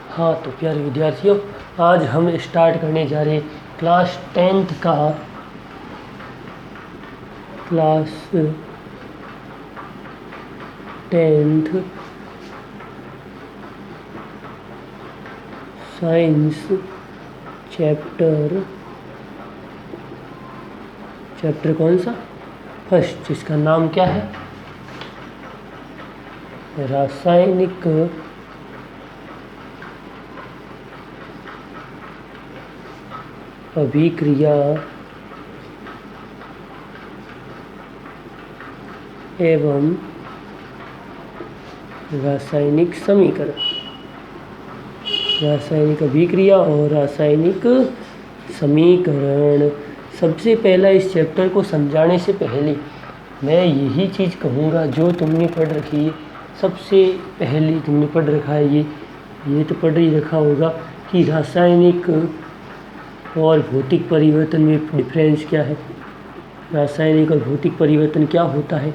हाँ तो प्यारे विद्यार्थियों, आज हम स्टार्ट करने जा रहे क्लास 10th का साइंस चैप्टर कौन सा? फर्स्ट, जिसका नाम क्या है? रासायनिक अभिक्रिया एवं रासायनिक समीकरण। रासायनिक अभिक्रिया और रासायनिक समीकरण। सबसे पहला इस चैप्टर को समझाने से पहले मैं यही चीज़ कहूँगा जो तुमने पढ़ रखी है। सबसे पहले तुमने पढ़ रखा है ये तो पढ़ ही रखा होगा कि रासायनिक और भौतिक परिवर्तन में डिफरेंस क्या है। रासायनिक और भौतिक परिवर्तन क्या होता है?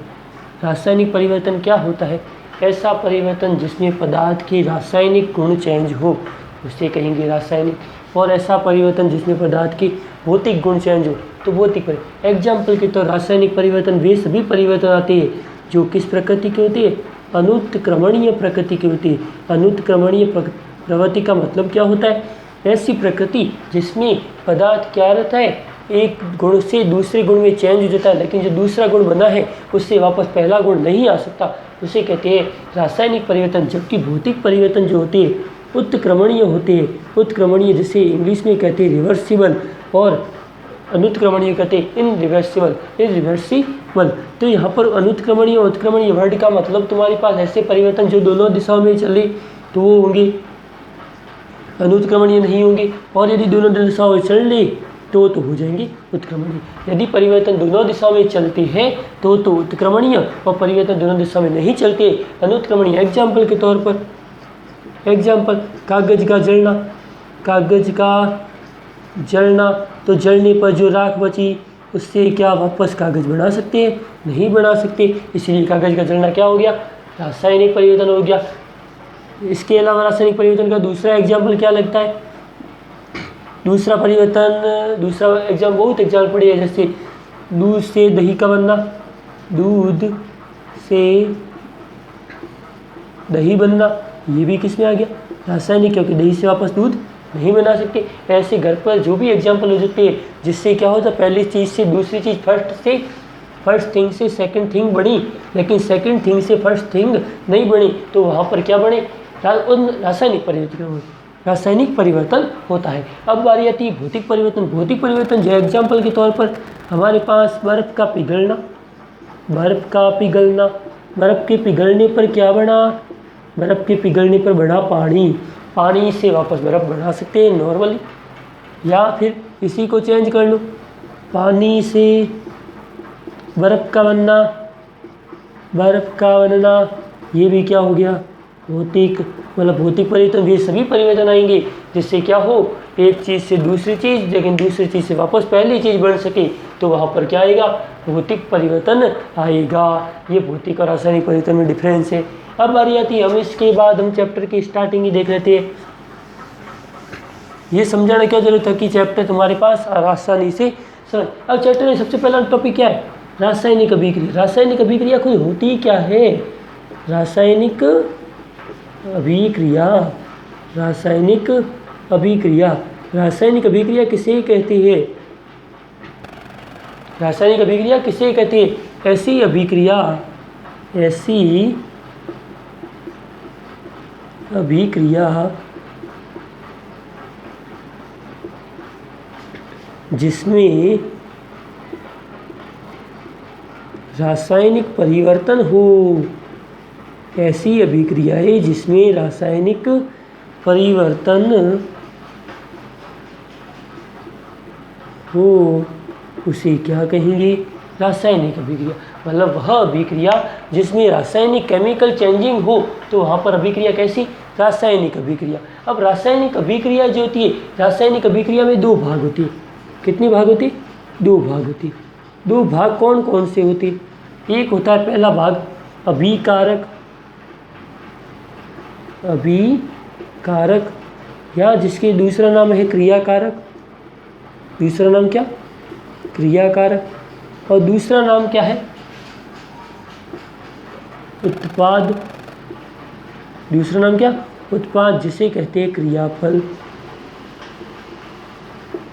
रासायनिक परिवर्तन क्या होता है? ऐसा परिवर्तन जिसमें पदार्थ के रासायनिक गुण चेंज हो उसे कहेंगे रासायनिक। और ऐसा परिवर्तन जिसमें पदार्थ के भौतिक गुण चेंज हो तो भौतिक परिवर्तन। एग्जाम्पल के तो रासायनिक परिवर्तन वे सभी परिवर्तन आते हैं जो किस प्रकृति के होते हैं? अनुत्क्रमणीय प्रकृति की होती है। अनुत्क्रमणीय प्रवृत्ति का मतलब क्या होता है? ऐसी प्रकृति जिसमें पदार्थ क्या रहता है, एक गुण से दूसरे गुण में चेंज हो जाता है, लेकिन जो दूसरा गुण बना है उससे वापस पहला गुण नहीं आ सकता, उसे कहते हैं रासायनिक परिवर्तन। जबकि भौतिक परिवर्तन जो होते हैं उत्क्रमणीय होते हैं। उत्क्रमणीय जिसे इंग्लिश में कहते हैं रिवर्सिबल, और अनुत्क्रमणीय कहते हैं इनरिवर्सिबल। तो यहाँ पर अनुत्क्रमणीय और उत्क्रमणीय वर्ड का मतलब तुम्हारे पास ऐसे परिवर्तन जो दोनों दिशाओं में चले तो वो होंगे अनुत्क्रमणीय नहीं होंगे, और यदि दोनों दिशाओं में चल ले तो हो जाएंगे उत्क्रमणीय। यदि परिवर्तन दोनों दिशाओं में चलते हैं तो उत्क्रमणीय, और परिवर्तन दोनों दिशाओं में नहीं चलते अनुत्क्रमणीय। एग्जाम्पल के तौर पर कागज का जलना, तो जलने पर जो राख बची उससे क्या वापस कागज बना सकते हैं? नहीं बना सकते, इसलिए कागज का जलना क्या हो गया? रासायनिक परिवर्तन हो गया। इसके अलावा रासायनिक परिवर्तन का दूसरा एग्जाम्पल क्या लगता है? दूसरा एग्जाम्पल बहुत एग्जाम्पल है, जैसे दूध से दही का बनना। दूध से दही बनना, ये भी किस में आ गया? रासायनिक, क्योंकि दही से वापस दूध नहीं बना सकते। ऐसे घर पर जो भी एग्जाम्पल हो जाते हैं जिससे क्या होता है, पहली चीज़ से दूसरी चीज़ फर्स्ट थिंग से सेकंड थिंग बनी, लेकिन सेकंड थिंग से फर्स्ट थिंग नहीं बनी, तो वहाँ पर क्या बने? रासायनिक परिवर्तन होता है। अब बारी आती है भौतिक परिवर्तन। भौतिक परिवर्तन जो एग्जाम्पल के तौर पर हमारे पास बर्फ़ का पिघलना। बर्फ़ के पिघलने पर क्या बना? बर्फ़ के पिघलने पर बना पानी से वापस बर्फ़ बना सकते हैं नॉर्मली, या फिर इसी को चेंज कर लो, पानी से बर्फ़ का बनना, ये भी क्या हो गया? भौतिक परिवर्तन। ये सभी परिवर्तन आएंगे जिससे क्या हो, एक चीज़ से दूसरी चीज़, लेकिन दूसरी चीज़ से वापस पहली चीज़ बन सके, तो वहाँ पर क्या आएगा? भौतिक परिवर्तन आएगा। ये भौतिक और रासायनिक परिवर्तन में डिफरेंस है। अब बारी आती है, हम इसके बाद हम चैप्टर की स्टार्टिंग ही देख लेते हैं। ये समझाना क्या जरूरत है कि चैप्टर तुम्हारे पास आसानी से समझ। अब चैप्टर में सबसे पहला टॉपिक क्या है? रासायनिक अभिक्रिया। रासायनिक अभिक्रिया खुद होती क्या है? रासायनिक अभिक्रिया किसे कहते हैं? रासायनिक अभिक्रिया किसे कहते हैं? ऐसी अभिक्रिया जिसमें रासायनिक परिवर्तन हो। ऐसी अभिक्रियाएं जिसमें रासायनिक परिवर्तन हो उसे क्या कहेंगे? रासायनिक अभिक्रिया। मतलब वह अभिक्रिया जिसमें रासायनिक केमिकल चेंजिंग हो, तो वहाँ पर अभिक्रिया कैसी? रासायनिक अभिक्रिया। अब रासायनिक अभिक्रिया जो होती है, रासायनिक अभिक्रिया में दो भाग होते हैं। कितने भाग होते? दो भाग होते। दो भाग कौन कौन से होते? एक होता है पहला भाग अभिकारक या जिसके दूसरा नाम है क्रियाकारक, दूसरा नाम क्या, क्रियाकारक, और दूसरा नाम क्या है, उत्पाद, दूसरा नाम क्या, उत्पाद, जिसे कहते हैं क्रियाफल,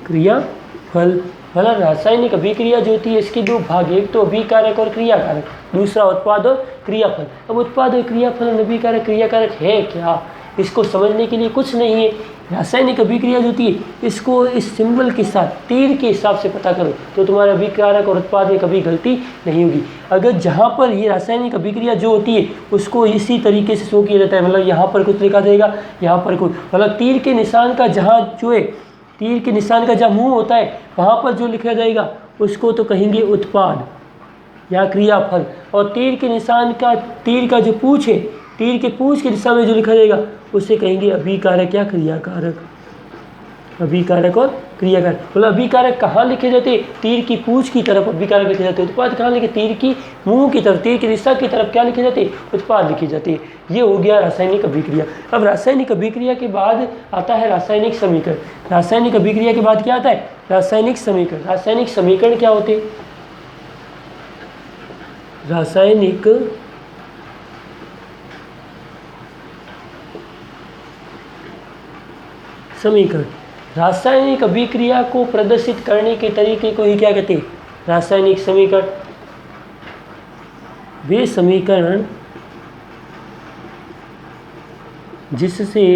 क्रियाफल। मतलब रासायनिक अभिक्रिया जो होती है इसके दो भाग, एक तो अभिकारक और क्रियाकारक, दूसरा उत्पाद और क्रियाफल। अब उत्पाद और क्रियाफल और अभिकारक क्रियाकारक है क्या, इसको समझने के लिए कुछ नहीं है। रासायनिक अभिक्रिया जो होती है इसको इस सिंबल के साथ तीर के हिसाब से पता करो तो तुम्हारे अभिकारक और उत्पाद में कभी गलती नहीं होगी। अगर जहाँ पर ये रासायनिक अभिक्रिया जो होती है उसको इसी तरीके से शो किया जाता है, मतलब यहाँ पर कुछ लिखा जाएगा, यहाँ पर कुछ, मतलब तीर के निशान का जहाँ जो है, तीर के निशान का जहाँ मुंह होता है वहाँ पर जो लिखा जाएगा उसको तो कहेंगे उत्पाद या क्रियाफल, और तीर के निशान का, तीर का जो पूँछ है, तीर के पूँछ की दिशा में जो लिखा जाएगा उसे कहेंगे अभिकारक या क्रियाकारक, अभिकारक और क्रियाकारक। मतलब अभिकारक कहाँ लिखे जाते हैं, तीर की पूँछ की तरफ अभिकारक लिखे जाते हैं। उत्पाद कहाँ लिखे, तीर की मुंह की तरफ, तीर की दिशा की तरफ क्या लिखे जाते हैं, उत्पाद लिखे जाते हैं। ये हो गया रासायनिक अभिक्रिया। अब रासायनिक अभिक्रिया के बाद आता है रासायनिक समीकरण। रासायनिक अभिक्रिया के बाद क्या आता है, रासायनिक समीकरण। रासायनिक समीकरण क्या होते हैं, रासायनिक समीकरण, रासायनिक अभिक्रिया को प्रदर्शित करने के तरीके को ही क्या कहते हैं, रासायनिक समीकरण। वे समीकरण जिससे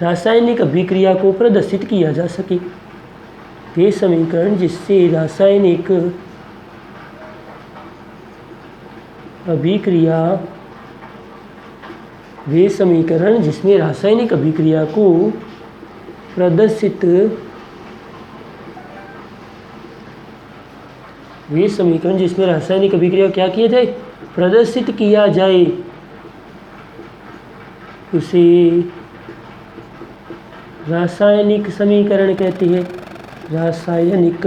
रासायनिक अभिक्रिया को प्रदर्शित किया जा सके, वे समीकरण जिससे रासायनिक अभिक्रिया, वे समीकरण जिसमें रासायनिक अभिक्रिया को प्रदर्शित, वे समीकरण जिसमें रासायनिक अभिक्रिया क्या किया जाए, प्रदर्शित किया जाए, उसे रासायनिक समीकरण कहते हैं, रासायनिक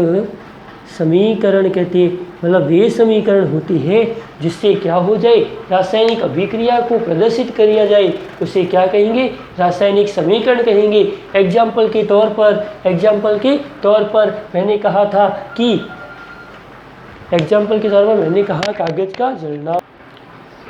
समीकरण कहते हैं। मतलब वे समीकरण होती है जिससे क्या हो जाए, रासायनिक अभिक्रिया को प्रदर्शित किया जाए, उसे क्या कहेंगे, रासायनिक समीकरण कहेंगे। एग्जाम्पल के तौर पर मैंने कहा था कि, एग्जाम्पल के तौर पर मैंने कहा कागज का जलना।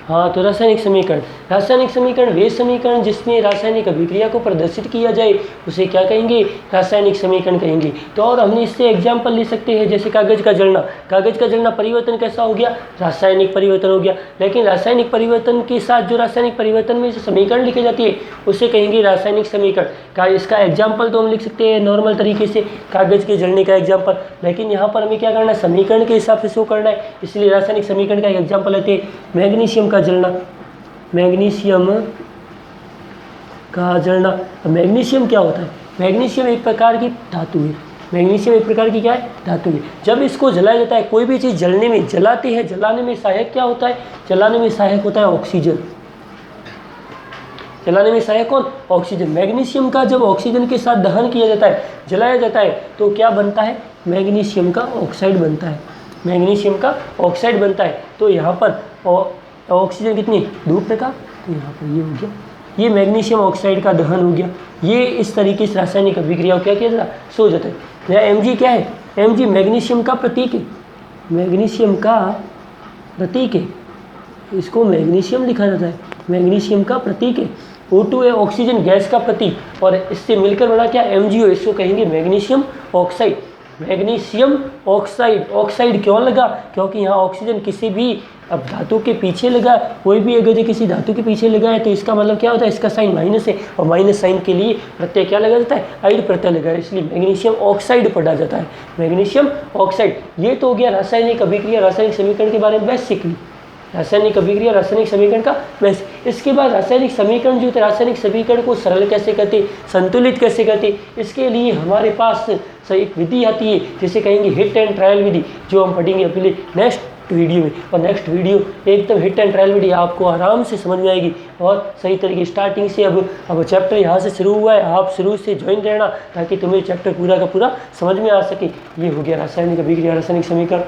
हाँ, तो रासायनिक समीकरण वे समीकरण जिसमें रासायनिक अभिक्रिया को प्रदर्शित किया जाए उसे क्या कहेंगे, रासायनिक समीकरण कहेंगे। तो और हमने इससे एग्जाम्पल ले सकते हैं, जैसे कागज का जलना परिवर्तन कैसा हो गया, रासायनिक परिवर्तन हो गया। लेकिन रासायनिक परिवर्तन के साथ जो रासायनिक परिवर्तन में जो समीकरण लिखी जाती है उसे कहेंगे रासायनिक समीकरण। इसका एग्जाम्पल तो हम लिख सकते हैं नॉर्मल तरीके से, कागज के जलने का एग्जाम्पल, लेकिन यहाँ पर हमें क्या करना है, समीकरण के हिसाब से शो करना है, इसलिए रासायनिक समीकरण का एग्जाम्पल लेते हैं मैग्नीशियम का जलना। मैग्नीशियम का जलना, मैग्नीशियम क्या होता है, मैग्नीशियम एक प्रकार की धातु है, मैग्नीशियम एक प्रकार की क्या है, धातु है। जब इसको जलाया जाता है, कोई भी चीज़ जलने में, जलाते हैं, जलाने में सहायक क्या होता है, जलाने में सहायक होता है ऑक्सीजन। जलाने में सहायक कौन, ऑक्सीजन। मैग्नीशियम का जब ऑक्सीजन के साथ दहन किया जाता है, जलाया जाता है, तो क्या बनता है, मैग्नीशियम का ऑक्साइड बनता है, मैग्नीशियम का ऑक्साइड बनता है। तो यहाँ पर ऑक्सीजन कितनी, 2 प्रकार, तो यहाँ पर ये हो गया, ये मैग्नीशियम ऑक्साइड का दहन हो गया। ये इस तरीके से रासायनिक अभिक्रिया क्या किया जाता है, सो जाता है। यहाँ Mg क्या है, Mg मैग्नीशियम का प्रतीक है, मैग्नीशियम का प्रतीक है, इसको मैग्नीशियम लिखा जाता है, मैग्नीशियम का प्रतीक है। O2 है ऑक्सीजन गैस का प्रतीक, और इससे मिलकर बना क्या, MgO, इसको कहेंगे magnesium oxide. Magnesium oxide, oxide क्यों लगा, क्योंकि यहाँ ऑक्सीजन किसी भी अब धातु के पीछे लगा, कोई भी अगर जो किसी धातु के पीछे लगा है तो इसका मतलब क्या होता है, इसका साइन माइनस है, और माइनस साइन के लिए प्रत्यय क्या लगा जाता है, आइड प्रत्यय लगा है, इसलिए मैग्नीशियम ऑक्साइड पढ़ा जाता है, मैग्नीशियम ऑक्साइड। ये तो हो गया रासायनिक अभिक्रिया, रासायनिक समीकरण के बारे में बेसिकली, रासायनिक अभिक्रिया रासायनिक समीकरण का बेस। इसके बाद रासायनिक समीकरण जो थे, रासायनिक समीकरण को सरल कैसे करते, संतुलित कैसे करते, इसके लिए हमारे पास एक विधि आती है जिसे कहेंगे हिट एंड ट्रायल विधि, जो हम पढ़ेंगे अपने नेक्स्ट वीडियो में। और नेक्स्ट वीडियो एकदम हिट एंड ट्रायल विधि आपको आराम से समझ में आएगी और सही तरीके स्टार्टिंग से। अब चैप्टर यहाँ से शुरू हुआ है, आप शुरू से ज्वाइन रहना ताकि तुम्हें चैप्टर पूरा का पूरा समझ में आ सके। ये हो गया रासायनिक अभिक्रिया रासायनिक समीकरण।